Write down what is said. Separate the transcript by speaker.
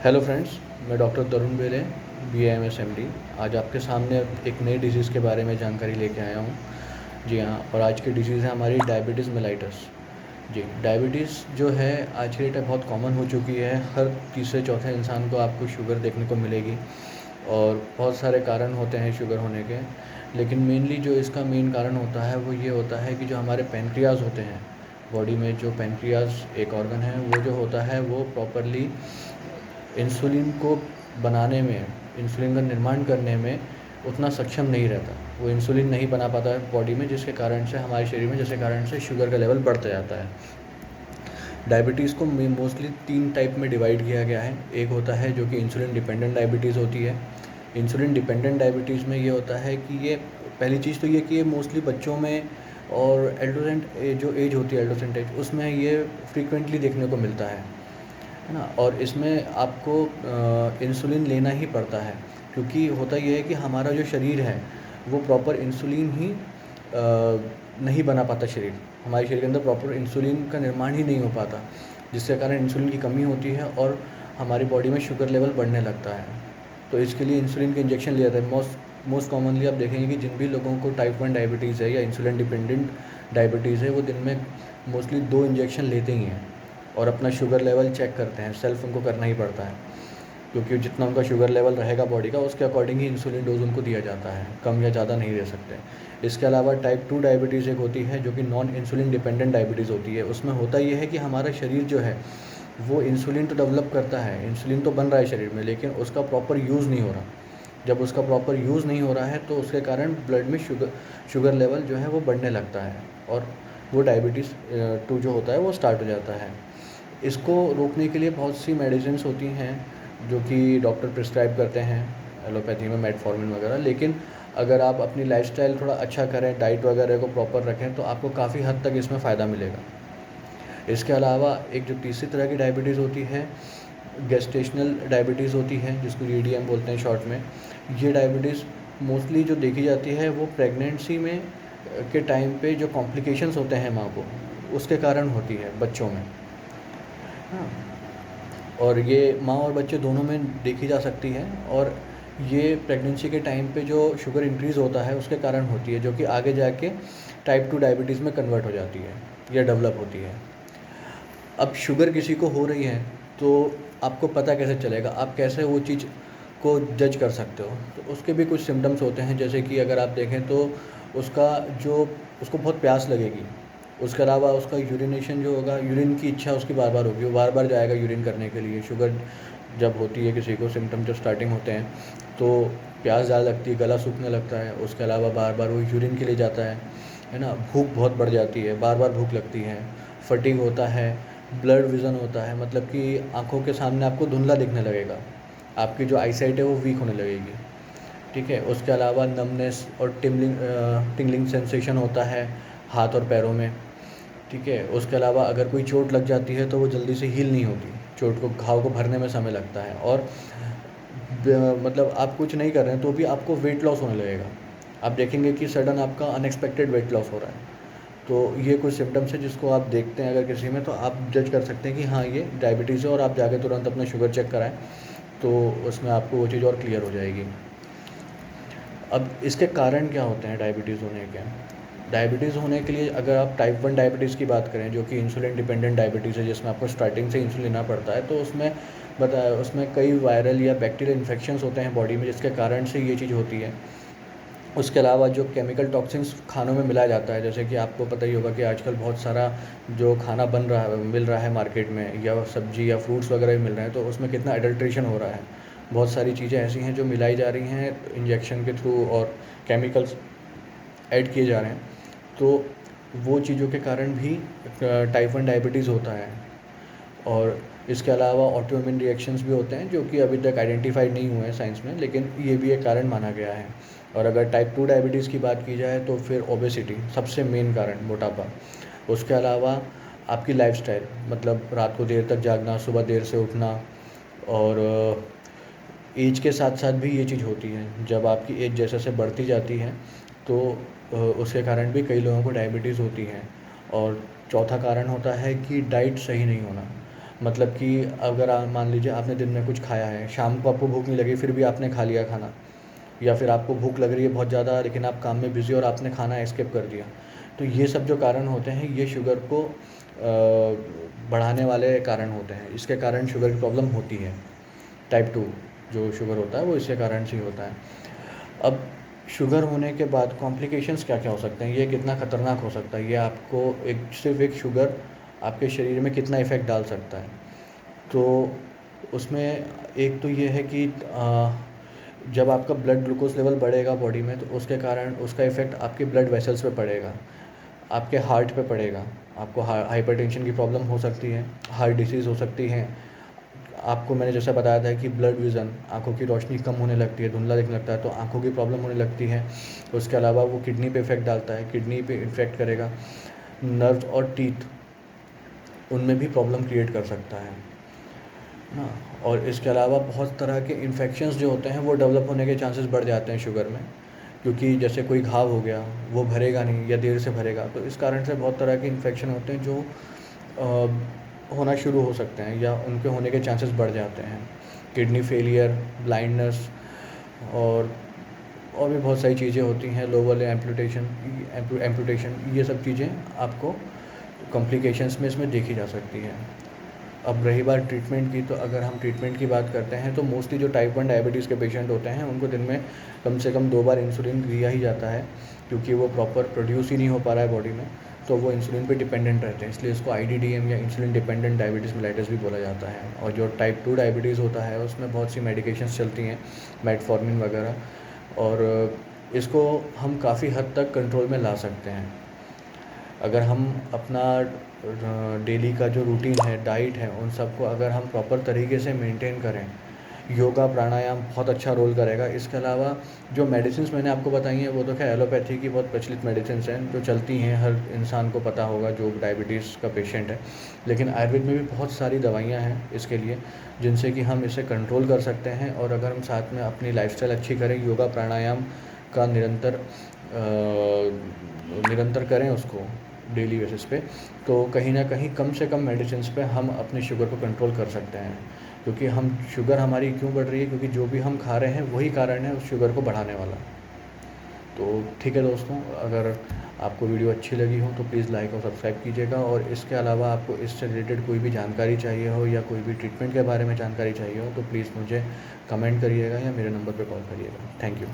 Speaker 1: Hello friends, मैं doctor तरुण बेले, BAMS MD। आज आपके सामने एक नई डिजीज़ के बारे में जानकारी लेके आया हूँ। जी हाँ, और आज की डिजीज़ है हमारी डायबिटीज़ मेलाइटस। जी, डायबिटीज़ जो है आज के डेट में बहुत कॉमन हो चुकी है। हर तीसरे चौथे इंसान को आपको शुगर देखने को मिलेगी और बहुत सारे कारण होते हैं शुगर होने के, लेकिन मेनली जो इसका मेन कारण होता है वो ये होता है कि जो हमारे पैनक्रियाज़ होते हैं बॉडी में, जो पैनक्रियाज़ एक ऑर्गन है वो जो होता है वो प्रॉपरली इंसुलिन को बनाने में, इंसुलिन का निर्माण करने में उतना सक्षम नहीं रहता। वो इंसुलिन नहीं बना पाता है बॉडी में, जिसके कारण से हमारे शरीर में जिसके कारण से शुगर का लेवल बढ़ता जाता है। डायबिटीज़ को मोस्टली 3 टाइप में डिवाइड किया गया है। एक होता है जो कि इंसुलिन डिपेंडेंट डायबिटीज़ होती है। इंसुलिन डिपेंडेंट डायबिटीज़ में ये होता है कि ये पहली चीज़ तो ये कि ये मोस्टली बच्चों में और एडोलेसेंट जो एज होती है, एडोलेसेंट एज, उसमें ये फ्रीक्वेंटली देखने को मिलता है ना। और इसमें आपको इंसुलिन लेना ही पड़ता है, क्योंकि होता ये है कि हमारा जो शरीर है वो प्रॉपर इंसुलिन ही नहीं बना पाता। हमारे शरीर के अंदर प्रॉपर इंसुलिन का निर्माण ही नहीं हो पाता, जिसके कारण इंसुलिन की कमी होती है और हमारी बॉडी में शुगर लेवल बढ़ने लगता है। तो इसके लिए इंसुलिन के इंजेक्शन लिया जाता है। मोस्ट कॉमनली आप देखेंगे कि जिन भी लोगों को टाइप 1 डायबिटीज़ है या इंसुलिन डिपेंडेंट डायबिटीज़ है, वो दिन में मोस्टली 2 इंजेक्शन लेते ही हैं और अपना शुगर लेवल चेक करते हैं। सेल्फ उनको करना ही पड़ता है, क्योंकि जितना उनका शुगर लेवल रहेगा बॉडी का, उसके अकॉर्डिंग ही इंसुलिन डोज उनको दिया जाता है। कम या ज़्यादा नहीं दे सकते। इसके अलावा टाइप 2 डायबिटीज़ एक होती है जो कि नॉन इंसुलिन डिपेंडेंट डायबिटीज़ होती है। उसमें होता ये है कि हमारा शरीर जो है वो इंसुलिन तो डेवलप करता है, इंसुलिन तो बन रहा है शरीर में, लेकिन उसका प्रॉपर यूज़ नहीं हो रहा। जब उसका प्रॉपर यूज़ नहीं हो रहा है तो उसके कारण ब्लड में शुगर लेवल जो है वो बढ़ने लगता है और वो डायबिटीज़ 2 जो होता है वो स्टार्ट हो जाता है। इसको रोकने के लिए बहुत सी मेडिसिन्स होती हैं जो कि डॉक्टर प्रिस्क्राइब करते हैं, एलोपैथी में मेटफॉर्मिन वगैरह। लेकिन अगर आप अपनी लाइफस्टाइल थोड़ा अच्छा करें, डाइट वगैरह को प्रॉपर रखें, तो आपको काफ़ी हद तक इसमें फ़ायदा मिलेगा। इसके अलावा एक जो तीसरी तरह की डायबिटीज़ होती है, गेस्टेशनल डायबिटीज़ होती है, जिसको GDM बोलते हैं शॉर्ट में। ये डायबिटीज़ मोस्टली जो देखी जाती है वो प्रेगनेंसी में के टाइम पे जो कॉम्प्लिकेशंस होते हैं माँ को, उसके कारण होती है बच्चों में। हाँ, और ये माँ और बच्चे दोनों में देखी जा सकती है। और ये प्रेगनेंसी के टाइम पे जो शुगर इंक्रीज़ होता है उसके कारण होती है, जो कि आगे जाके टाइप 2 डायबिटीज़ में कन्वर्ट हो जाती है या डेवलप होती है। अब शुगर किसी को हो रही है तो आपको पता कैसे चलेगा? आप कैसे वो चीज़ को जज कर सकते हो? तो उसके भी कुछ सिम्पटम्स होते हैं, जैसे कि अगर आप देखें तो उसका जो उसको बहुत प्यास लगेगी। उसके अलावा उसका यूरिनेशन जो होगा, यूरिन की इच्छा उसकी बार-बार होगी, वो बार-बार जाएगा यूरिन करने के लिए। शुगर जब होती है किसी को, सिम्पटम जब स्टार्टिंग होते हैं तो प्यास ज़्यादा लगती है, गला सूखने लगता है। उसके अलावा बार-बार वो यूरिन के लिए जाता है ना? भूख बहुत बढ़ जाती है, बार-बार भूख लगती है, फटीग होता है, ब्लड विज़न होता है, मतलब कि आँखों के सामने आपको धुंधला दिखने लगेगा, आपकी जो आईसाइट है वो वीक होने लगेगी, ठीक है। उसके अलावा नमनेस और टिंगलिंग सेंसेशन होता है हाथ और पैरों में, ठीक है। उसके अलावा अगर कोई चोट लग जाती है तो वो जल्दी से हील नहीं होती, घाव को भरने में समय लगता है। और मतलब आप कुछ नहीं कर रहे हैं तो भी आपको वेट लॉस होने लगेगा। आप देखेंगे कि सडन आपका अनएक्सपेक्टेड वेट लॉस हो रहा है। तो ये कुछ सिम्पटम्स हैं जिसको आप देखते हैं अगर किसी में, तो आप जज कर सकते हैं कि हाँ, ये डायबिटीज़ है, और आप जाके तुरंत अपना शुगर चेक कराएं, तो उसमें आपको वो चीज़ और क्लियर हो जाएगी। अब इसके कारण क्या होते हैं डायबिटीज़ होने के? डायबिटीज़ होने के लिए अगर आप टाइप 1 डायबिटीज़ की बात करें, जो कि इंसुलिन डिपेंडेंट डायबिटीज़ है, जिसमें आपको स्टार्टिंग से इंसुलिन लेना पड़ता है, तो उसमें कई वायरल या बैक्टीरियल इन्फेक्शंस होते हैं बॉडी में, जिसके कारण से ये चीज़ होती है। उसके अलावा जो केमिकल टॉक्सिन्स खानों में मिलाया जाता है, जैसे कि आपको पता ही होगा कि आजकल बहुत सारा जो खाना मिल रहा है मार्केट में, या सब्ज़ी या फ्रूट्स वगैरह भी मिल रहे हैं, तो उसमें कितना एडल्ट्रेशन हो रहा है। बहुत सारी चीज़ें ऐसी हैं जो मिलाई जा रही हैं इंजेक्शन के थ्रू, और केमिकल्स ऐड किए जा रहे हैं, तो वो चीज़ों के कारण भी टाइप 1 डायबिटीज़ होता है। और इसके अलावा ऑटोइम्यून रिएक्शंस भी होते हैं, जो कि अभी तक आइडेंटिफाइड नहीं हुए हैं साइंस में, लेकिन ये भी एक कारण माना गया है। और अगर टाइप 2 डायबिटीज़ की बात की जाए तो फिर ओबेसिटी सबसे मेन कारण, मोटापा। उसके अलावा आपकी लाइफ़स्टाइल, मतलब रात को देर तक जागना, सुबह देर से उठना, और एज के साथ साथ भी ये चीज़ होती है। जब आपकी एज जैसे जैसे बढ़ती जाती है तो उसके कारण भी कई लोगों को डायबिटीज़ होती है। और चौथा कारण होता है कि डाइट सही नहीं होना, मतलब कि अगर मान लीजिए आपने दिन में कुछ खाया है, शाम को आपको भूख नहीं लगी फिर भी आपने खा लिया खाना, या फिर आपको भूख लग रही है बहुत ज़्यादा लेकिन आप काम में बिज़ी और आपने खाना स्किप कर दिया। तो ये सब जो कारण होते हैं ये शुगर को बढ़ाने वाले कारण होते हैं, इसके कारण शुगर की प्रॉब्लम होती है। टाइप 2 जो शुगर होता है वो इसके कारण से ही होता है। अब शुगर होने के बाद कॉम्प्लिकेशंस क्या क्या हो सकते हैं, ये कितना ख़तरनाक हो सकता है, ये आपको सिर्फ एक शुगर आपके शरीर में कितना इफ़ेक्ट डाल सकता है। तो उसमें एक तो ये है कि जब आपका ब्लड ग्लूकोज लेवल बढ़ेगा बॉडी में तो उसके कारण उसका इफ़ेक्ट आपके ब्लड वेसल्स पे पड़ेगा, आपके हार्ट पे पड़ेगा, आपको हाइपरटेंशन की प्रॉब्लम हो सकती है, हार्ट डिसीज़ हो सकती है। आपको मैंने जैसा बताया था कि ब्लड विज़न, आँखों की रोशनी कम होने लगती है, धुंधला दिखने लगता है तो आँखों की प्रॉब्लम होने लगती है। उसके अलावा वो किडनी पे इफ़ेक्ट डालता है, किडनी पे इफ़ेक्ट करेगा, नर्व्स और टीथ उनमें भी प्रॉब्लम क्रिएट कर सकता है ना। और इसके अलावा बहुत तरह के इन्फेक्शंस जो होते हैं वो डेवलप होने के चांसेस बढ़ जाते हैं शुगर में, क्योंकि जैसे कोई घाव हो गया वो भरेगा नहीं या देर से भरेगा, तो इस कारण से बहुत तरह के इन्फेक्शन होते हैं जो होना शुरू हो सकते हैं या उनके होने के चांसेस बढ़ जाते हैं। किडनी फेलियर, ब्लाइंडनेस और भी बहुत सारी चीज़ें होती हैं, लोअर एम्पुटेशन, ये सब चीज़ें आपको कॉम्प्लिकेशंस में इसमें देखी जा सकती हैं। अब रही बात ट्रीटमेंट की, तो अगर हम ट्रीटमेंट की बात करते हैं तो मोस्टली जो टाइप 1 डायबिटीज़ के पेशेंट होते हैं उनको दिन में कम से कम 2 बार इंसुलिन दिया ही जाता है, क्योंकि वो प्रॉपर प्रोड्यूस ही नहीं हो पा रहा है बॉडी में, तो वो इंसुलिन पे डिपेंडेंट रहते हैं, इसलिए इसको IDDM या इंसुलिन डिपेंडेंट डायबिटीज़ मेलाइटस भी बोला जाता है। और जो टाइप 2 डायबिटीज़ होता है उसमें बहुत सी मेडिकेशंस चलती हैं, मेटफॉर्मिन वगैरह, और इसको हम काफ़ी हद तक कंट्रोल में ला सकते हैं अगर हम अपना डेली का जो रूटीन है, डाइट है, उन सबको अगर हम प्रॉपर तरीके से मेंटेन करें। योगा प्राणायाम बहुत अच्छा रोल करेगा। इसके अलावा जो मेडिसिन्स मैंने आपको बताई हैं वो तो खैर एलोपैथी की बहुत प्रचलित मेडिसिन्स हैं जो चलती हैं, हर इंसान को पता होगा जो डायबिटीज़ का पेशेंट है। लेकिन आयुर्वेद में भी बहुत सारी दवाइयाँ हैं इसके लिए, जिनसे कि हम इसे कंट्रोल कर सकते हैं। और अगर हम साथ में अपनी लाइफस्टाइल अच्छी करें, योगा प्राणायाम का निरंतर करें उसको डेली बेसिस पे, तो कहीं ना कहीं कम से कम मेडिसिन्स पे हम अपने शुगर को कंट्रोल कर सकते हैं। क्योंकि हम शुगर हमारी क्यों बढ़ रही है, क्योंकि जो भी हम खा रहे हैं वही कारण है उस शुगर को बढ़ाने वाला। तो ठीक है दोस्तों, अगर आपको वीडियो अच्छी लगी हो तो प्लीज़ लाइक और सब्सक्राइब कीजिएगा। और इसके अलावा आपको इससे रिलेटेड कोई भी जानकारी चाहिए हो या कोई भी ट्रीटमेंट के बारे में जानकारी चाहिए हो तो प्लीज़ मुझे कमेंट करिएगा या मेरे नंबर पर कॉल करिएगा। Thank you.